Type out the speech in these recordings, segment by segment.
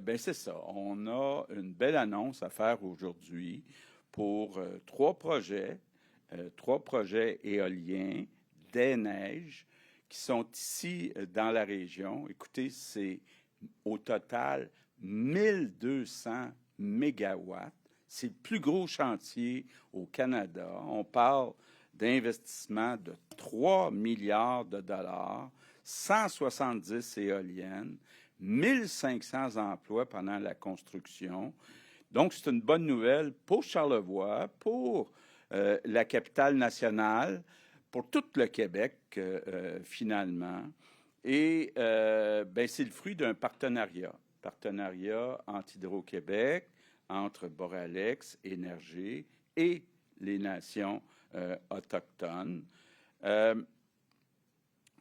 Ben c'est ça. On a une belle annonce à faire aujourd'hui pour trois projets éoliens des neiges qui sont ici dans la région. Écoutez, c'est au total 1200 mégawatts. C'est le plus gros chantier au Canada. On parle d'investissement de 3 milliards de dollars, 170 éoliennes, 1500 emplois pendant la construction. Donc, c'est une bonne nouvelle pour Charlevoix, pour la capitale nationale, pour tout le Québec, finalement. Et ben, c'est le fruit d'un partenariat entre Hydro-Québec, entre Boralex, Énergie et les nations autochtones.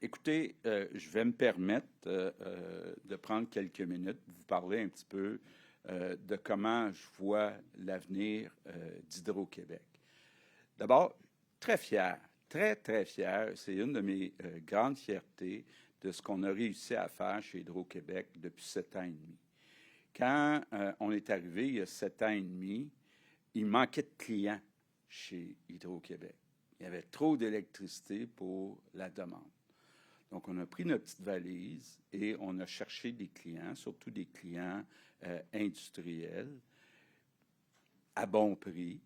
Écoutez, je vais me permettre de prendre quelques minutes, vous parler un petit peu de comment je vois l'avenir d'Hydro-Québec. D'abord, très fier, très, très fier. C'est une de mes grandes fiertés de ce qu'on a réussi à faire chez Hydro-Québec depuis 7 ans et demi. Quand on est arrivé il y a 7 ans et demi, il manquait de clients chez Hydro-Québec. Il y avait trop d'électricité pour la demande. Donc, on a pris notre petite valise et on a cherché des clients, surtout des clients industriels, à bon prix,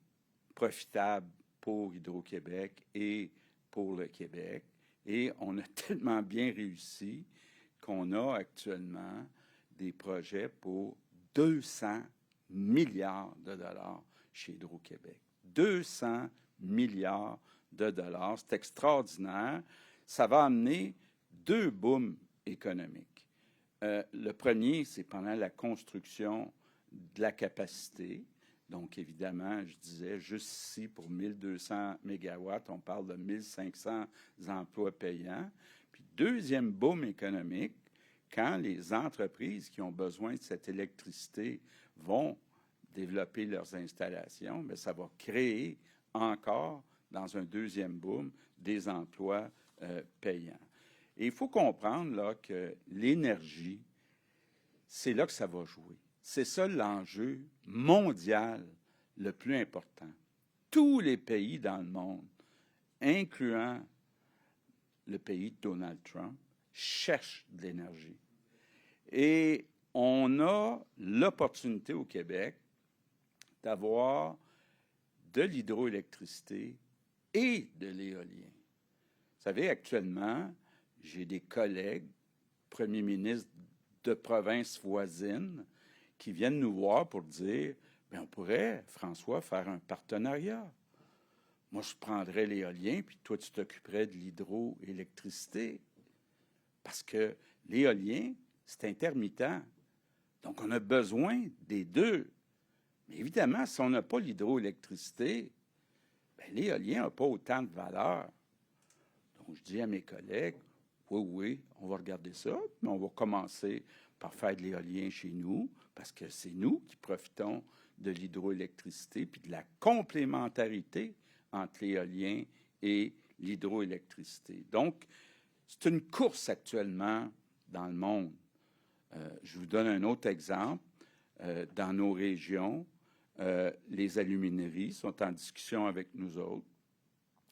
profitables pour Hydro-Québec et pour le Québec. Et on a tellement bien réussi qu'on a actuellement des projets pour 200 milliards de dollars chez Hydro-Québec. 200 milliards de dollars. C'est extraordinaire. Ça va amener 2 booms économiques. Le premier, c'est pendant la construction de la capacité. Donc, évidemment, je disais, juste ici, pour 1200 mégawatts, on parle de 1500 emplois payants. Puis, deuxième boom économique, quand les entreprises qui ont besoin de cette électricité vont développer leurs installations, bien, ça va créer encore, dans un deuxième boom, des emplois payants. Et il faut comprendre là, que l'énergie, c'est là que ça va jouer. C'est ça l'enjeu mondial le plus important. Tous les pays dans le monde, incluant le pays de Donald Trump, cherchent de l'énergie. Et on a l'opportunité au Québec d'avoir de l'hydroélectricité et de l'éolien. Vous savez, actuellement, j'ai des collègues, premiers ministres de provinces voisines, qui viennent nous voir pour dire, bien, on pourrait, François, faire un partenariat. Moi, je prendrais l'éolien, puis toi, tu t'occuperais de l'hydroélectricité. Parce que l'éolien, c'est intermittent. Donc, on a besoin des deux. Mais évidemment, si on n'a pas l'hydroélectricité, bien, l'éolien n'a pas autant de valeur. Donc, je dis à mes collègues, oui, on va regarder ça, mais on va commencer par faire de l'éolien chez nous, parce que c'est nous qui profitons de l'hydroélectricité, puis de la complémentarité entre l'éolien et l'hydroélectricité. Donc, c'est une course actuellement dans le monde. Je vous donne un autre exemple. Dans nos régions, les alumineries sont en discussion avec nous autres.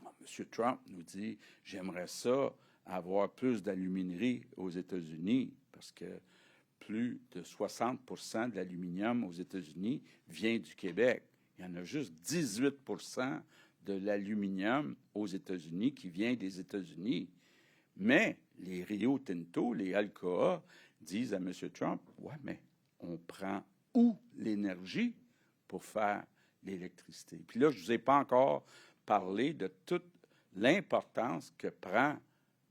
M. Trump nous dit, j'aimerais ça avoir plus d'aluminerie aux États-Unis, parce que plus de 60% de l'aluminium aux États-Unis vient du Québec. Il y en a juste 18% de l'aluminium aux États-Unis qui vient des États-Unis. Mais les Rio Tinto, les Alcoa, disent à M. Trump, ouais, mais on prend où l'énergie pour faire l'électricité? Puis là, je ne vous ai pas encore parlé de toute l'importance que prend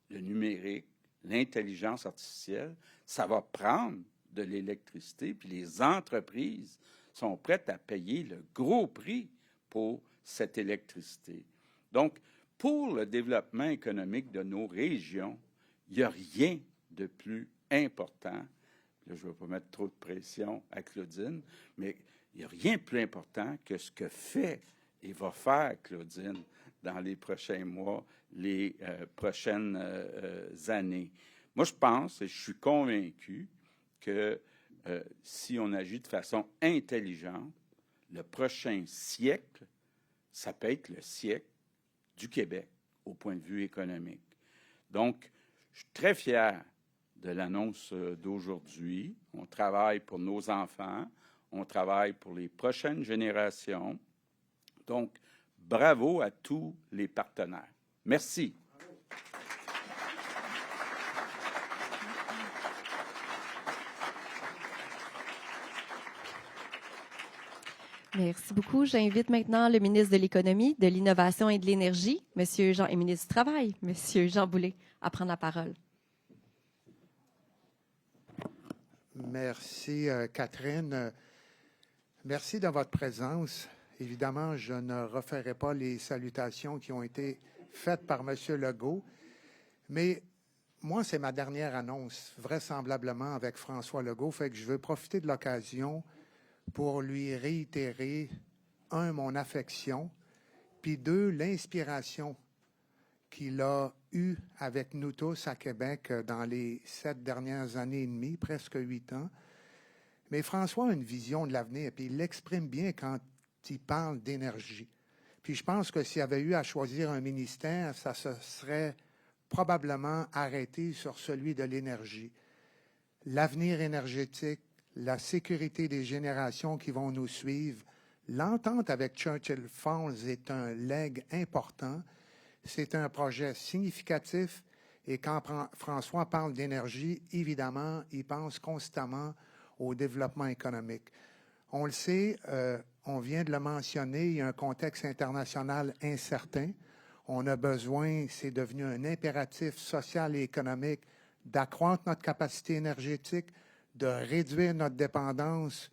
le numérique, l'intelligence artificielle. Ça va prendre de l'électricité, puis les entreprises sont prêtes à payer le gros prix pour cette électricité. Donc, pour le développement économique de nos régions, il n'y a rien de plus important. Là, je ne vais pas mettre trop de pression à Claudine, mais il n'y a rien de plus important que ce que fait et va faire Claudine dans les prochains mois, les prochaines années. Moi, je pense et je suis convaincu que si on agit de façon intelligente, le prochain siècle, ça peut être le siècle du Québec au point de vue économique. Donc, je suis très fier de l'annonce d'aujourd'hui. On travaille pour nos enfants, on travaille pour les prochaines générations. Donc, bravo à tous les partenaires. Merci. Merci beaucoup. J'invite maintenant le ministre de l'Économie, de l'Innovation et de l'Énergie, Monsieur Jean, et ministre du Travail, Monsieur Jean Boulet, à prendre la parole. Merci, Catherine. Merci de votre présence. Évidemment, je ne referai pas les salutations qui ont été faites par M. Legault, mais moi, c'est ma dernière annonce, vraisemblablement avec François Legault, fait que je veux profiter de l'occasion pour lui réitérer, un, mon affection, puis deux, l'inspiration qu'il a eue avec nous tous à Québec dans les 7 dernières années et demie, presque 8 ans. Mais François a une vision de l'avenir, puis il l'exprime bien quand il parle d'énergie. Puis je pense que s'il avait eu à choisir un ministère, ça se serait probablement arrêté sur celui de l'énergie. L'avenir énergétique, la sécurité des générations qui vont nous suivre. L'entente avec Churchill Falls est un legs important. C'est un projet significatif et quand François parle d'énergie, évidemment, il pense constamment au développement économique. On le sait, on vient de le mentionner, il y a un contexte international incertain. On a besoin, c'est devenu un impératif social et économique, d'accroître notre capacité énergétique, de réduire notre dépendance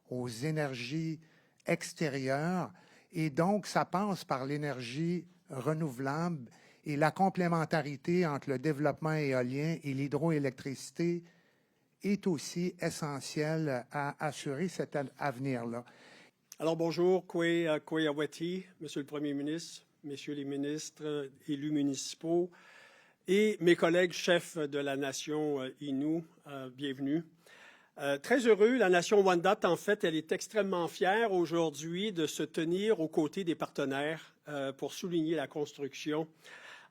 aux énergies extérieures. Et donc, ça passe par l'énergie renouvelable et la complémentarité entre le développement éolien et l'hydroélectricité est aussi essentielle à assurer cet avenir-là. Alors, bonjour, Kwe Awati, Monsieur le Premier ministre, Messieurs les ministres, élus municipaux et mes collègues chefs de la nation Innu, bienvenue. Très heureux, la nation Wendat, en fait, elle est extrêmement fière aujourd'hui de se tenir aux côtés des partenaires pour souligner la construction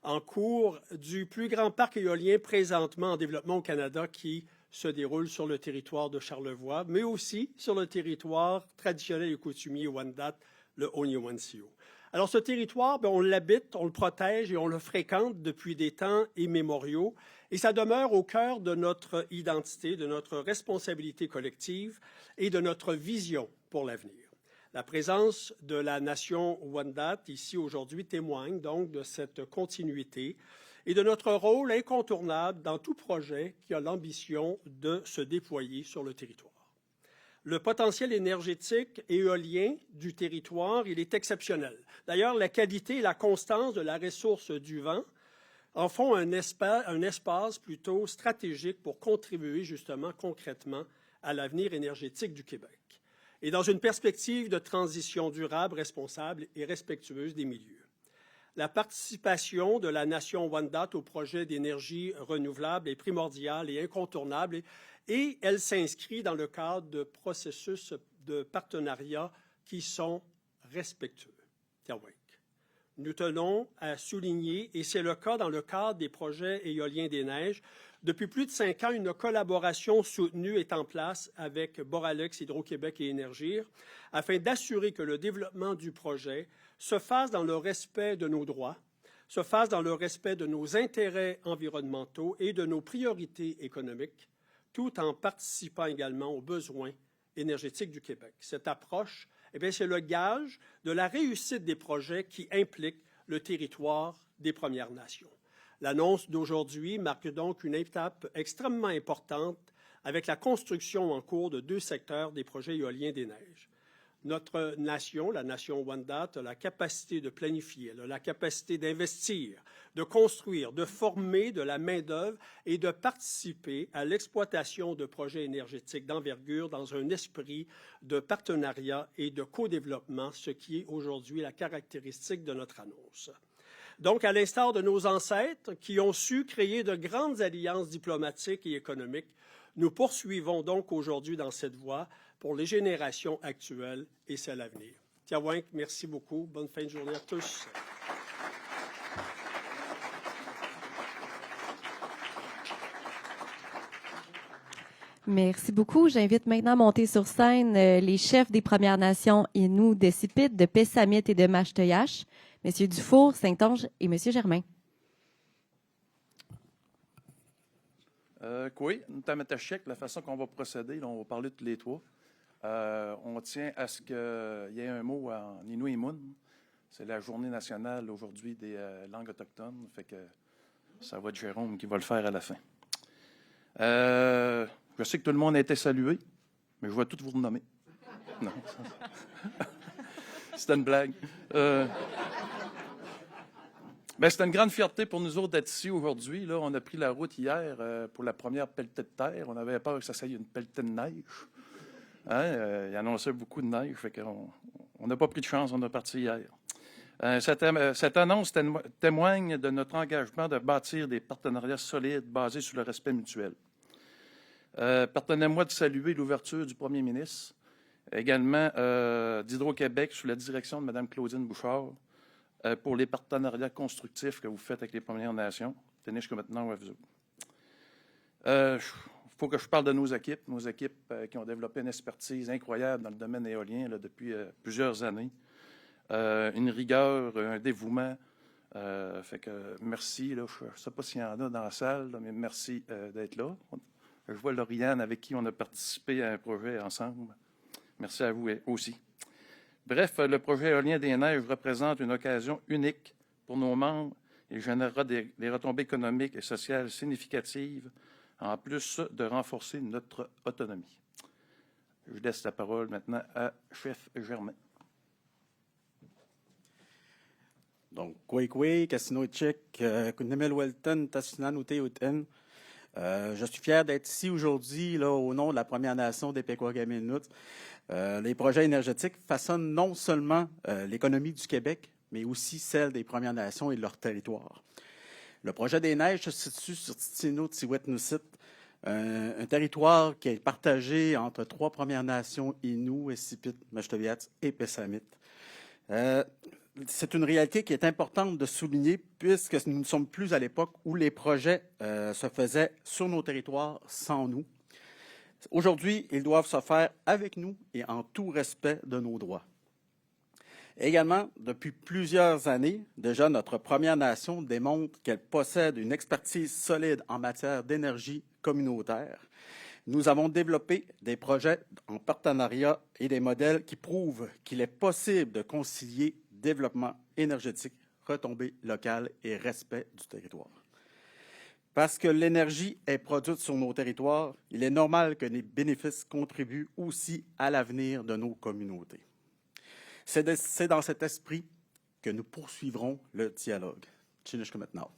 en cours du plus grand parc éolien présentement en développement au Canada qui se déroule sur le territoire de Charlevoix, mais aussi sur le territoire traditionnel et coutumier Wendat, le Oniwansiu. Alors, ce territoire, on l'habite, on le protège et on le fréquente depuis des temps immémoriaux. Et ça demeure au cœur de notre identité, de notre responsabilité collective et de notre vision pour l'avenir. La présence de la nation Wendat ici aujourd'hui témoigne donc de cette continuité et de notre rôle incontournable dans tout projet qui a l'ambition de se déployer sur le territoire. Le potentiel énergétique et éolien du territoire, il est exceptionnel. D'ailleurs, la qualité et la constance de la ressource du vent en font un espace plutôt stratégique pour contribuer justement concrètement à l'avenir énergétique du Québec et dans une perspective de transition durable, responsable et respectueuse des milieux. La participation de la nation Wendat au projet d'énergie renouvelable est primordiale et incontournable et elle s'inscrit dans le cadre de processus de partenariat qui sont respectueux. Nous tenons à souligner, et c'est le cas dans le cadre des projets éoliens des neiges, depuis plus de 5 ans, une collaboration soutenue est en place avec Boralex, Hydro-Québec et Énergir afin d'assurer que le développement du projet se fasse dans le respect de nos droits, se fasse dans le respect de nos intérêts environnementaux et de nos priorités économiques, tout en participant également aux besoins énergétiques du Québec. Cette approche, c'est le gage de la réussite des projets qui impliquent le territoire des Premières Nations. L'annonce d'aujourd'hui marque donc une étape extrêmement importante avec la construction en cours de 2 secteurs des projets éoliens des neiges. Notre nation, la nation Wendat, a la capacité de planifier, elle a la capacité d'investir, de construire, de former de la main-d'œuvre et de participer à l'exploitation de projets énergétiques d'envergure dans un esprit de partenariat et de co-développement, ce qui est aujourd'hui la caractéristique de notre annonce. Donc, à l'instar de nos ancêtres qui ont su créer de grandes alliances diplomatiques et économiques, Nous poursuivons donc aujourd'hui dans cette voie pour les générations actuelles et celles à venir. Tiawak, merci beaucoup. Bonne fin de journée à tous. Merci beaucoup. J'invite maintenant à monter sur scène les chefs des Premières Nations Innu de Sipit, de Pessamit et de Mashteuiash, M. Dufour, Saint-Onge et M. Germain. Oui, Ntamatachek, la façon qu'on va procéder, là, on va parler tous les trois. On tient à ce qu'il y ait un mot en Innu et Mun. C'est la journée nationale aujourd'hui des langues autochtones. Fait que ça va être Jérôme qui va le faire à la fin. Je sais que tout le monde a été salué, mais je vais tout vous renommer. Non. C'était une blague. C'était une grande fierté pour nous autres d'être ici aujourd'hui. Là, on a pris la route hier pour la première pelletée de terre. On avait peur que ça soit une pelletée de neige. Hein? Il annonçait beaucoup de neige. Fait qu'on n'a pas pris de chance, on est parti hier. Cette annonce témoigne de notre engagement de bâtir des partenariats solides basés sur le respect mutuel. Pardonnez-moi de saluer l'ouverture du premier ministre, également d'Hydro-Québec sous la direction de Mme Claudine Bouchard pour les partenariats constructifs que vous faites avec les Premières Nations. Tenez jusqu'à maintenant, il faut que je parle de nos équipes qui ont développé une expertise incroyable dans le domaine éolien là, depuis plusieurs années. Une rigueur, un dévouement. Fait que merci. Là, je ne sais pas s'il y en a dans la salle, là, mais merci d'être là. Je vois Lauriane avec qui on a participé à un projet ensemble. Merci à vous aussi. Bref, le projet éolien des Neiges représente une occasion unique pour nos membres et générera des retombées économiques et sociales significatives, en plus de renforcer notre autonomie. Je laisse la parole maintenant à Chef Germain. Donc, Kwekwe, Kasinoitchek, Kunemel Welton, Tassinanoute Uten. Je suis fier d'être ici aujourd'hui là, au nom de la Première Nation des Pequawagaminut. Les projets énergétiques façonnent non seulement l'économie du Québec, mais aussi celle des Premières Nations et de leur territoire. Le projet des Neiges se situe sur Titino-Tiwet-Nusit, un territoire qui est partagé entre 3 Premières Nations, Innu, Sipit, Mashteuiash et Pessamit. C'est une réalité qui est importante de souligner puisque nous ne sommes plus à l'époque où les projets se faisaient sur nos territoires sans nous. Aujourd'hui, ils doivent se faire avec nous et en tout respect de nos droits. Également, depuis plusieurs années, déjà notre Première Nation démontre qu'elle possède une expertise solide en matière d'énergie communautaire. Nous avons développé des projets en partenariat et des modèles qui prouvent qu'il est possible de concilier développement énergétique, retombées locales et respect du territoire. Parce que l'énergie est produite sur nos territoires, il est normal que les bénéfices contribuent aussi à l'avenir de nos communautés. C'est dans cet esprit que nous poursuivrons le dialogue. Chinishka maintenant.